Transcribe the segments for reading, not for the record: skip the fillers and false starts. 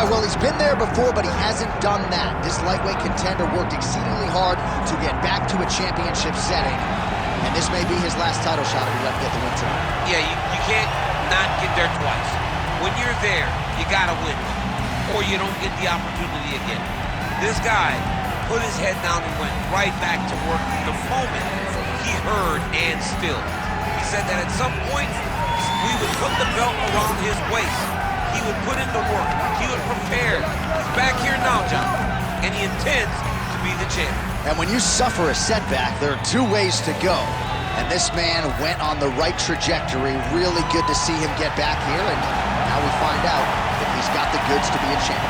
All right, well, he's been there before, but he hasn't done that. This lightweight contender worked exceedingly hard to get back to a championship setting, and this may be his last title shot if he doesn't get the win tonight. Yeah, you can't not get there twice. When you're there, you gotta win, or you don't get the opportunity again. This guy put his head down and went right back to work the moment he heard and still. He said that at some point, we would put the belt around his waist. He would put in the work. He would prepare. He's back here now, John, and he intends to be the champion. And when you suffer a setback, there are two ways to go. And this man went on the right trajectory. Really good to see him get back here, and now we find out if he's got the goods to be a champion.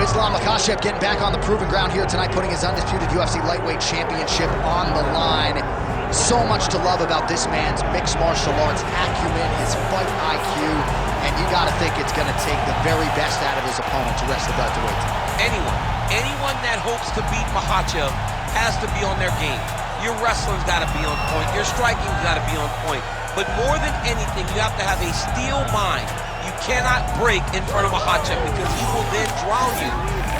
So Makhachev getting back on the proving ground here tonight, putting his undisputed UFC lightweight championship on the line. So much to love about this man's mixed martial arts acumen, his fight IQ, and you got to think it's going to take the very best out of his opponent to wrest the belt to weight. Anyone that hopes to beat Makhachev has to be on their game. Your wrestling's got to be on point. Your striking's got to be on point. But more than anything, you have to have a steel mind. You cannot break in front of Makhachev because he will then drown you.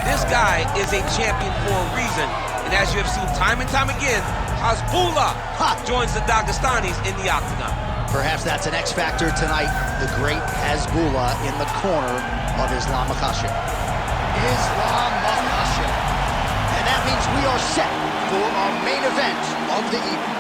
This guy is a champion for a reason. And as you have seen time and time again, Hasbullah joins the Dagestanis in the octagon. Perhaps that's an X factor tonight. The great Hasbullah in the corner of Islam Makhachev. Islam Makhachev. And that means we are set for our main event of the evening.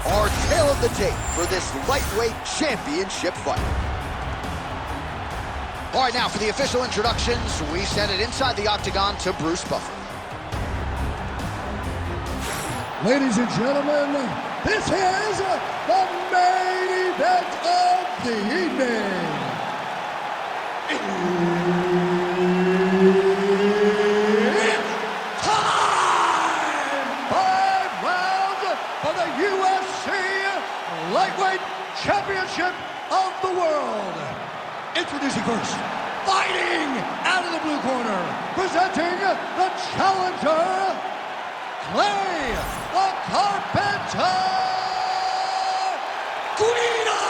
Our tale of the tape for this lightweight championship fight. All right, now for the official introductions, we send it inside the octagon to Bruce Buffer. Ladies and gentlemen, this is the main event of the evening. It's time! 5 rounds for the UFC Lightweight Championship of the World. Introducing first, fighting out of the blue corner, presenting the challenger, Clay the Carpenter Guida!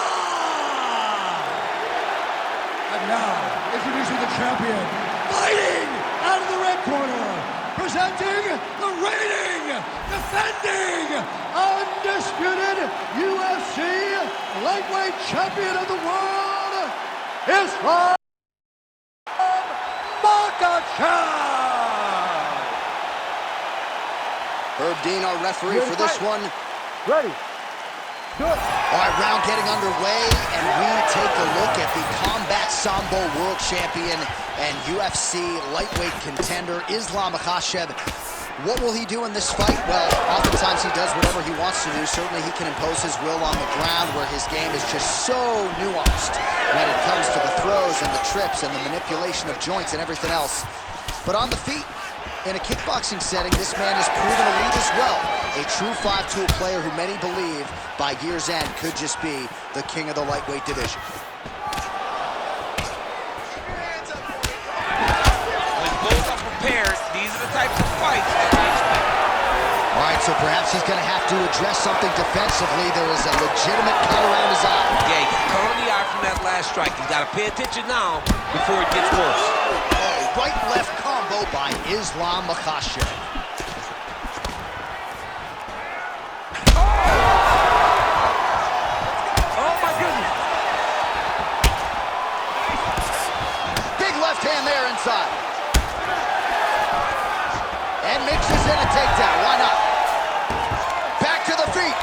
And now, introducing the champion, fighting out of the red corner, presenting the reigning, defending, undisputed UFC lightweight champion of the world, Islam Makhachev! Herb Dean, our referee for this one. Ready. Good. All right, round getting underway, and we take a look at the Combat Sambo World Champion and UFC lightweight contender, Islam Makhachev. What will he do in this fight? Well, oftentimes he does whatever he wants to do. Certainly he can impose his will on the ground, where his game is just so nuanced when it comes to the throws and the trips and the manipulation of joints and everything else. But on the feet, in a kickboxing setting, this man has proven to lead as well. A true 5-tool player who many believe by year's end could just be the king of the lightweight division. When both are prepared, these are the types of fights that we expect. All right, so perhaps he's going to have to address something defensively. There is a legitimate cut around his eye. Yeah, he's counting the eye from that last strike. He's got to pay attention now before it gets worse. Right-left combo by Islam Makhachev. Oh my goodness. Big left hand there inside. And mixes in a takedown. Why not? Back to the feet.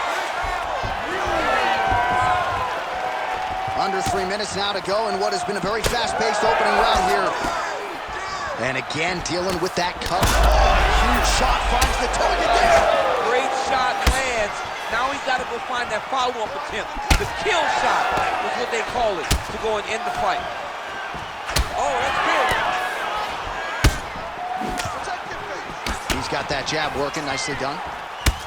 Under 3 minutes now to go in what has been a very fast-paced opening round here. And again, dealing with that cut. Huge shot, finds the target there. Great shot lands. Now he's got to go find that follow-up attempt. The kill shot is what they call it, to go and end the fight. Oh, that's big. Got that jab working, nicely done.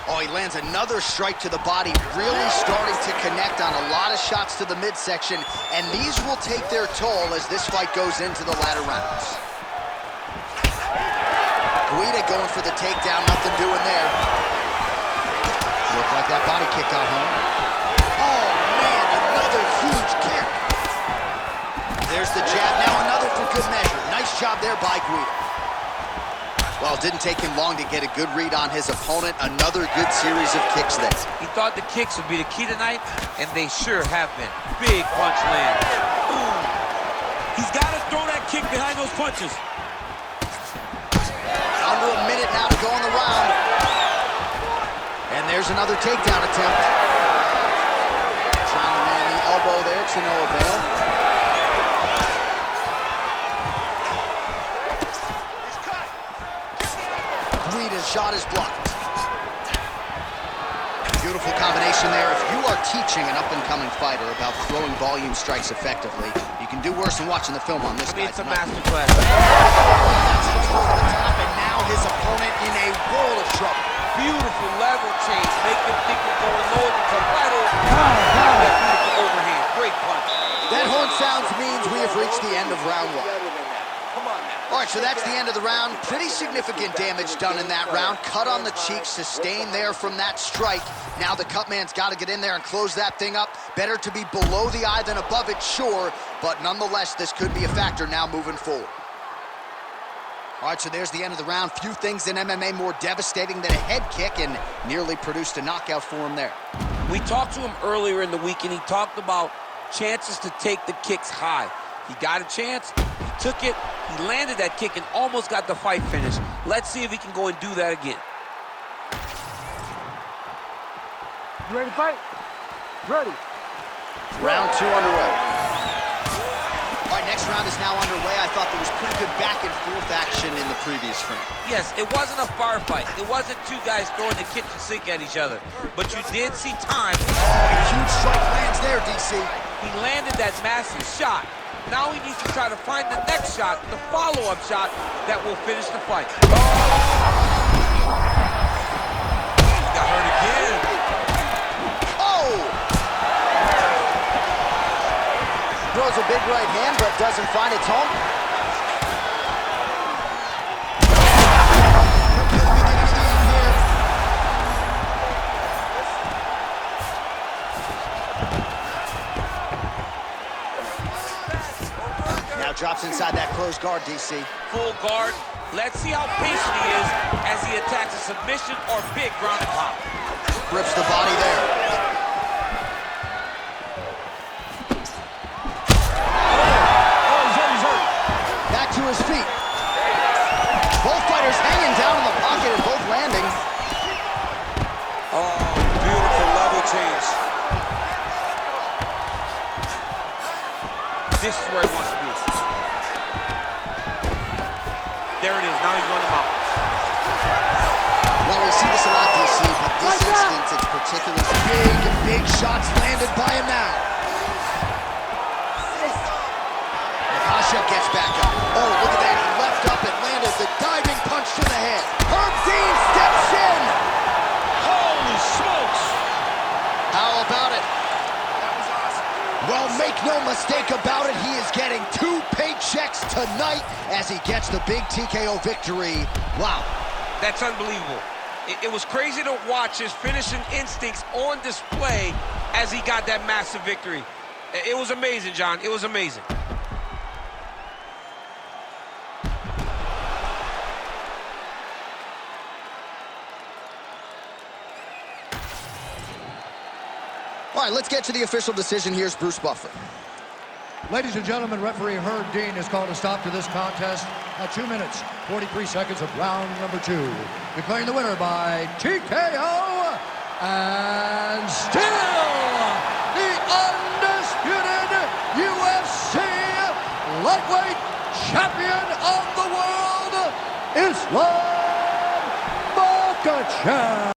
Oh, he lands another strike to the body, really starting to connect on a lot of shots to the midsection, and these will take their toll as this fight goes into the latter rounds. Guida going for the takedown, nothing doing there. Looked like that body kick got home. Oh, man, another huge kick. There's the jab, now another for good measure. Nice job there by Guida. Well, it didn't take him long to get a good read on his opponent. Another good series of kicks there. He thought the kicks would be the key tonight, and they sure have been. Big punch land. Ooh. He's got to throw that kick behind those punches. Under a minute now to go in the round. And there's another takedown attempt. Trying to land the elbow there to no avail. Guida's shot is blocked. Beautiful combination there. If you are teaching an up-and-coming fighter about throwing volume strikes effectively, you can do worse than watching the film on this guy. It's a masterclass. That's just over the top, and now his opponent in a world of trouble. Beautiful level change. Make him think you're going low and come right over. That beautiful overhand. Great punch. That horn sounds means we have reached the end of round one. All right, so that's the end of the round. Pretty significant damage done in that round. Cut on the cheek, sustained there from that strike. Now the cut man's got to get in there and close that thing up. Better to be below the eye than above it, sure, but nonetheless, this could be a factor now moving forward. All right, so there's the end of the round. Few things in MMA more devastating than a head kick, and nearly produced a knockout for him there. We talked to him earlier in the week, and he talked about chances to take the kicks high. He got a chance, he took it, he landed that kick and almost got the fight finished. Let's see if he can go and do that again. You ready to fight? Ready. Round two underway. All right, next round is now underway. I thought there was pretty good back and forth action in the previous frame. Yes, it wasn't a bar fight. It wasn't two guys throwing the kitchen sink at each other. But you did see time. Oh, huge strike lands there, DC. He landed that massive shot. Now he needs to try to find the next shot, the follow-up shot that will finish the fight. Oh! Got hurt again. Oh! Throws a big right hand, but doesn't find its home. Drops inside that closed guard, DC. Full guard. Let's see how patient he is as he attacks a submission or big ground and pound. Rips the body there. Oh, he's hurt. Back to his feet. Both fighters hanging down in the pocket and both landing. Oh, beautiful level change. This is where he wants to be. There it is, now he's going to mount. Well, we see this a lot, DC, but this instance, it's particularly big shots landed by him now. Makhachev gets back up. Oh, look at that, he left up and landed the diving punch to the head. Herb Dean steps in. Holy smokes. How about it? Well, make no mistake about it, he is getting 2 paychecks tonight as he gets the big TKO victory. Wow. That's unbelievable. It was crazy to watch his finishing instincts on display as he got that massive victory. It was amazing, John. It was amazing. All right, let's get to the official decision. Here's Bruce Buffer. Ladies and gentlemen, referee Herb Dean has called a stop to this contest at 2 minutes, 43 seconds of round number 2. Declaring the winner by TKO, and still the undisputed UFC lightweight champion of the world, Islam Makhachev.